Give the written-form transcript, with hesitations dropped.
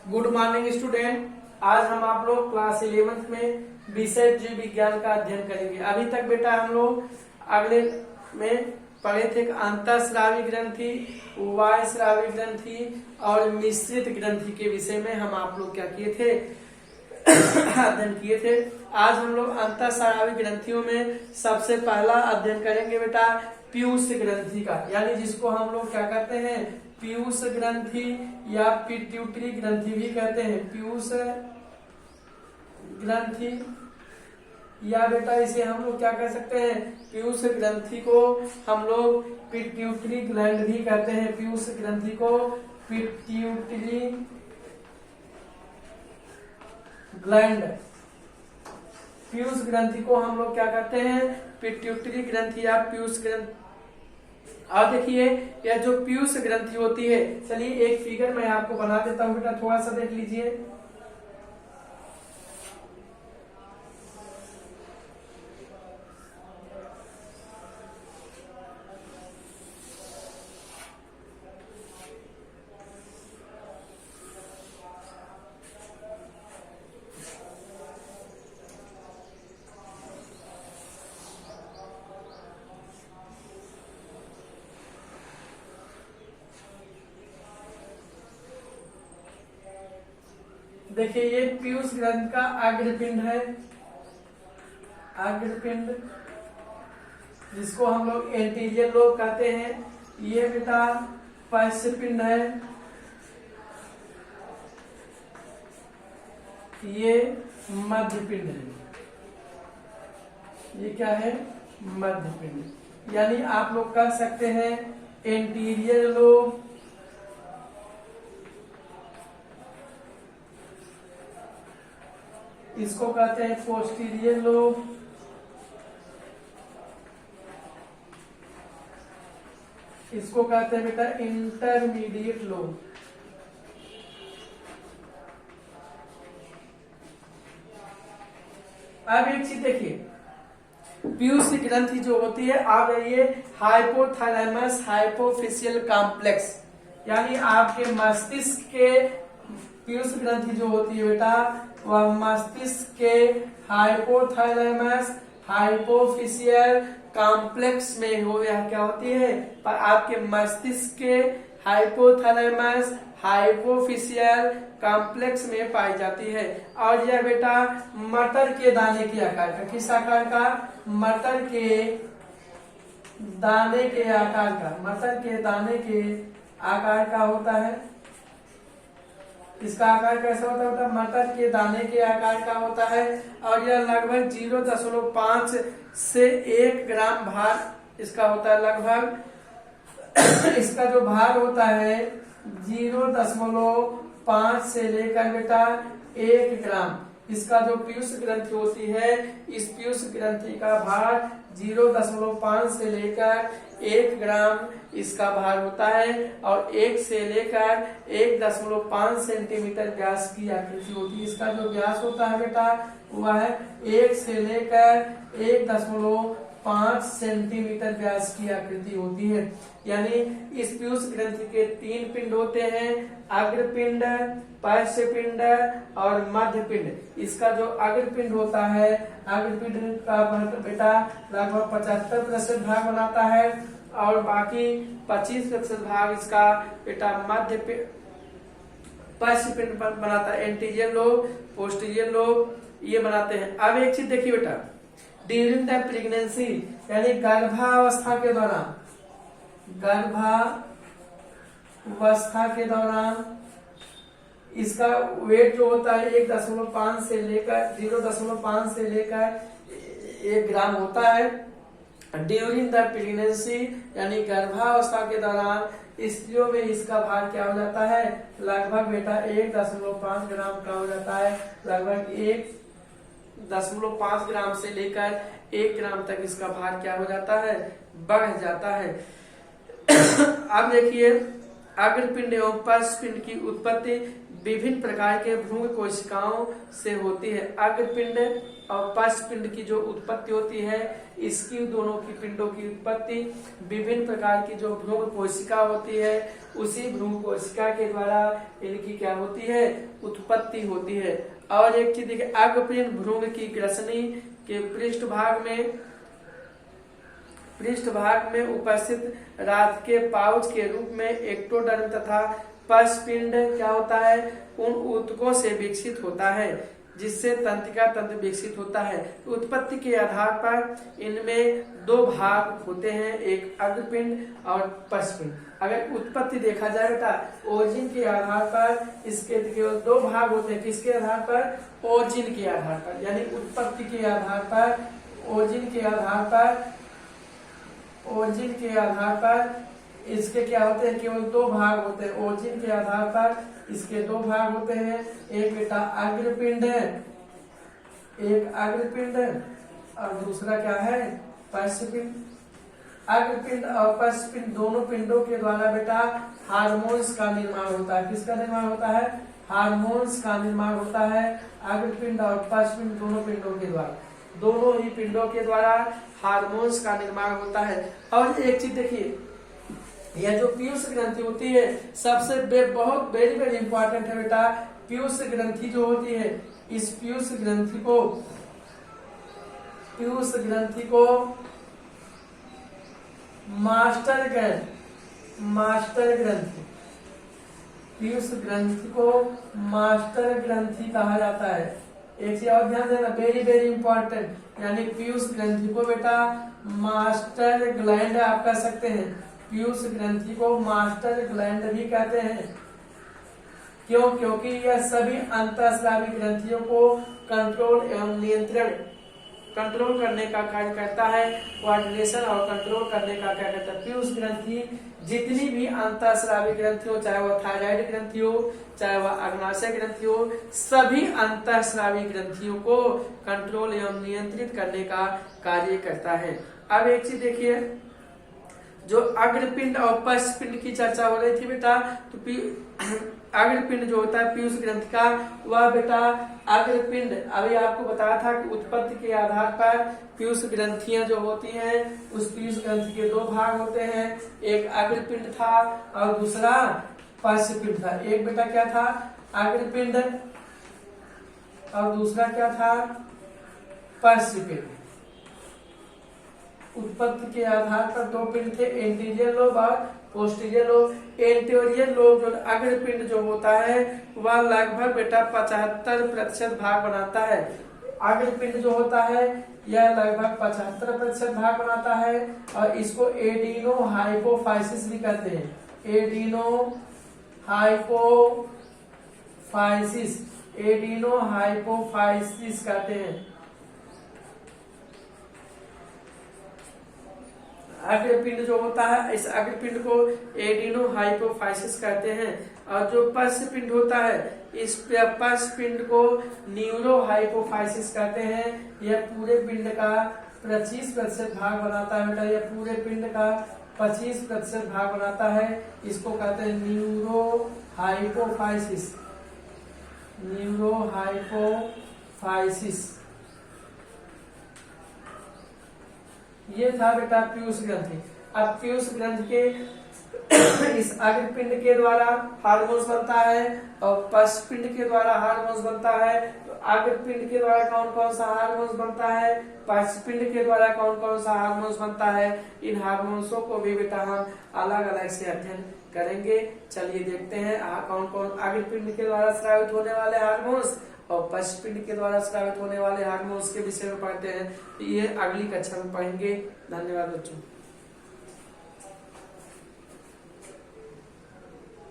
Good morning student. आज हम आप लोग क्लास 11th में विषय जीव विज्ञान का अध्ययन करेंगे। अभी तक बेटा हम लोग अगले में पढ़े थे अंतःस्रावी ग्रंथि, वायस्रावी ग्रंथि और मिश्रित ग्रंथि के विषय में हम आप लोग क्या किए थे अध्ययन किए थे। आज हम लोग अंतःस्रावी ग्रंथियों में सबसे पहला अध्ययन करेंगे बेटा पीयूष ग्रंथि का, यानी जिसको हम लोग क्या कहते हैं पीयूष ग्रंथि या पिट्यूटरी ग्रंथि भी कहते हैं। पीयूष ग्रंथि या बेटा इसे हम लोग क्या कह सकते हैं, पीयूष ग्रंथि को हम लोग पिट्यूटरी ग्लैंड भी कहते हैं। पीयूष ग्रंथि को पिट्यूटरी ग्लैंड, पीयूष ग्रंथि को हम लोग क्या कहते हैं पिट्यूटरी ग्रंथि या पीयूष ग्रंथि। और देखिए यह जो पीयूष ग्रंथि होती है, चलिए एक फिगर मैं आपको बना देता हूं बेटा, थोड़ा सा देख लीजिए। देखिए ये पीयूष ग्रंथि का अग्रपिंड है, अग्रपिंड जिसको हम लोग एंटीरियर लोब कहते हैं। ये बेटा पश्चपिंड है, ये मध्यपिंड है। ये क्या है मध्यपिंड, यानी आप लोग कह सकते हैं एंटीरियर लोब, इसको कहते हैं पोस्टीरियर लोब, इसको कहते हैं बेटा इंटरमीडिएट लोब। अब एक चीज देखिए, पीयूष ग्रंथि जो होती है आप ये हाइपोथैलेमस हाइपोफिशियल कॉम्प्लेक्स, यानी आपके मस्तिष्क के पीयूष ग्रंथि जो होती है बेटा वह मस्तिष्क के हाइपोथैलेमस हाइपोफिशियल कॉम्प्लेक्स में हो या क्या होती है, पर आपके मस्तिष्क के हाइपोथैलेमस हाइपोफिशियल कॉम्प्लेक्स में पाई जाती है। और यह बेटा मटर के दाने के आकार का, किस आकार का, मटर के दाने के आकार का, मटर के दाने के आकार का होता है। इसका आकार कैसा होता है, मटर के दाने के आकार का होता है और यह लगभग 0.5 से 1 ग्राम भार इसका होता है लगभग। इसका जो भार होता है 0.5 से लेकर बेटा 1 ग्राम। इसका जो पीयूष ग्रंथि होती है, इस पीयूष ग्रंथि का भार 0.5 से लेकर 1 ग्राम इसका भार होता है और 1 से लेकर 1.5 सेंटीमीटर व्यास की आकृति होती है। इसका जो व्यास होता है बेटा वह है 1 से लेकर 1.5 सेंटीमीटर व्यास की आकृति होती है। यानी इस पीयूष ग्रंथि के 3 पिंड होते हैं, अग्रपिंड, पश्चपिंड और मध्यपिंड। इसका जो अग्रपिंड होता है, अग्रपिंड का बेटा लगभग 75% भाग बनाता है और बाकी 25% भाग इसका बेटा मध्य पश्चपिंड बनाता है। एंटीरियर लोब, पोस्टीरियर लोब ये बनाते हैं। अब एक चीज देखिए बेटा, ड्यूरिंग द प्रेगनेंसी यानी गर्भावस्था के दौरान, गर्भावस्था के दौरान इसका वेट जो होता है 1.5 से लेकर 0.5 से लेकर 1 ग्राम होता है। ड्यूरिंग द प्रेगनेंसी यानी गर्भावस्था के दौरान स्त्रियों में इसका भार क्या हो जाता है, लगभग बेटा 1.5 ग्राम का हो जाता है। लगभग 1.5 ग्राम से लेकर 1 ग्राम तक इसका भार क्या हो जाता है, बढ़ जाता है। अब देखिए अग्रपिंड एवं पश्चपिंड की उत्पत्ति विभिन्न प्रकार के भ्रूण कोशिकाओं से होती है। अग्रपिंड और पश्चपिंड की जो उत्पत्ति होती है, इसकी दोनों की पिंडों की उत्पत्ति विभिन्न प्रकार की जो भ्रूण कोशिका होती है, उसी भ्रूण कोशिका के द्वारा इनकी क्या होती है, उत्पत्ति होती है। और एक चीज देखिए, अग्रपिंड भ्रूण की ग्रसनी के पृष्ठभाग में उपस्थित रात के पाउच के रूप में एक्टोडर्म तथा पश्चपिंड क्या होता है, उन ऊतकों से विकसित होता है, जिससे तंत्रिका तंत्र विकसित होता है। उत्पत्ति के आधार पर इनमें दो भाग होते हैं, एक अग्रपिंड और पश्चपिंड। अगर उत्पत्ति देखा जाए बेटा, ओरिजिन के आधार पर इसके केवल दो भाग होते हैं। किसके आधार पर? ओरिजिन के आधार पर, यानी उत्पत्ति के आधार पर, ओरिजिन के आधार पर इसके क्या होते हैं, केवल दो भाग होते हैं। ओरिजिन के आधार पर इसके दो भाग होते हैं, एक बेटा अग्रपिंड है, एक अग्रपिंड और दूसरा क्या है, पश्चपिंड। अग्रपिंड और पश्चपिंड दोनों पिंडों के द्वारा बेटा हार्मोन्स का निर्माण होता है। किसका निर्माण होता है? हार्मोन्स का निर्माण होता है। अग्रपिंड और पश्चपिंड दोनों पिंडों के द्वारा, दोनों ही पिंडों के द्वारा हार्मोन्स का निर्माण होता है। और एक चीज देखिए, यह जो पीयूष ग्रंथि होती है, सबसे बहुत वेरी इंपॉर्टेंट है बेटा। पीयूष ग्रंथि जो होती है, इस पीयूष ग्रंथि को मास्टर ग्रंथि, पीयूष ग्रंथि को मास्टर ग्रंथि कहा जाता है। एक चीज और ध्यान देना, वेरी इंपॉर्टेंट, यानी पीयूष ग्रंथि को बेटा मास्टर ग्लैंड आप कह सकते हैं। पीयूष ग्रंथि को मास्टर ग्लैंड भी कहते हैं। क्यों? क्योंकि यह सभी अंतःस्रावी ग्रंथियों को कंट्रोल एवं नियंत्रण, कंट्रोल करने का कार्य करता है। कोऑर्डिनेशन और कंट्रोल करने का कार्य करता है। पीयूष ग्रंथि जितनी भी अंतःस्रावी ग्रंथि हो, चाहे वह थायराइड ग्रंथि हो, चाहे वह अग्नाशय ग्रंथि हो, सभी अंतःस्रावी ग्रंथियों को कंट्रोल एवं नियंत्रित करने का कार्य करता है। अब एक चीज देखिए, जो अग्रपिंड और पश्चपिंड की चर्चा हो रही थी बेटा, तो अग्रपिंड जो होता है पीयूष ग्रंथि का, वह बेटा अग्रपिंड, अभी आपको बताया था कि उत्पत्ति के आधार पर पीयूष ग्रंथियां जो होती हैं, उस पीयूष ग्रंथि के दो भाग होते हैं, एक अग्रपिंड था और दूसरा पश्चपिंड था। एक बेटा क्या था, अग्रपिंड और दूसरा क्या था, पश्चपिंड। उत्पत्ति के आधार पर दो पिंड थे, एंटीरियर लोब और पोस्टीरियर लोब। एंटीरियर लोब जो अग्रपिंड जो होता है, वह लगभग बेटा 75% भाग बनाता है। अग्रपिंड जो होता है, यह लगभग 75% भाग बनाता है और इसको एडिनो हाइपोफाइसिस भी कहते हैं। एडिनो हाइपोफाइसिस कहते हैं। अग्रपिंड जो होता है, इस अग्रपिंड को एडिनो हाइपोफाइसिस कहते हैं। और जो पश्चपिंड होता है, इस पश्चपिंड को न्यूरो हाइपोफाइसिस कहते हैं। यह पूरे पिंड का 25% भाग बनाता है बेटा, यह पूरे पिंड का 25% भाग बनाता है। इसको कहते हैं न्यूरो हाइपोफाइसिस। ये था बेटा पीयूष ग्रंथि। अब पीयूष ग्रंथि के इस अग्रपिंड के द्वारा हार्मोन्स बनता है और पश्चपिंड के द्वारा हार्मोन्स बनता है। तो अग्रपिंड के द्वारा कौन कौन सा हार्मोन्स बनता है, पश्चपिंड के द्वारा कौन कौन सा हार्मोन्स बनता है, इन हार्मोन्सों को भी बेटा हम अलग अलग से अध्ययन करेंगे। चलिए देखते हैं कौन कौन अग्रपिंड के द्वारा स्रावित होने वाले हार्मोन्स और पश्चपिंड के द्वारा स्रावित होने वाले हार्मोन्स के विषय में पढ़ते हैं। ये अगली कक्षा में पढ़ेंगे। धन्यवाद बच्चों।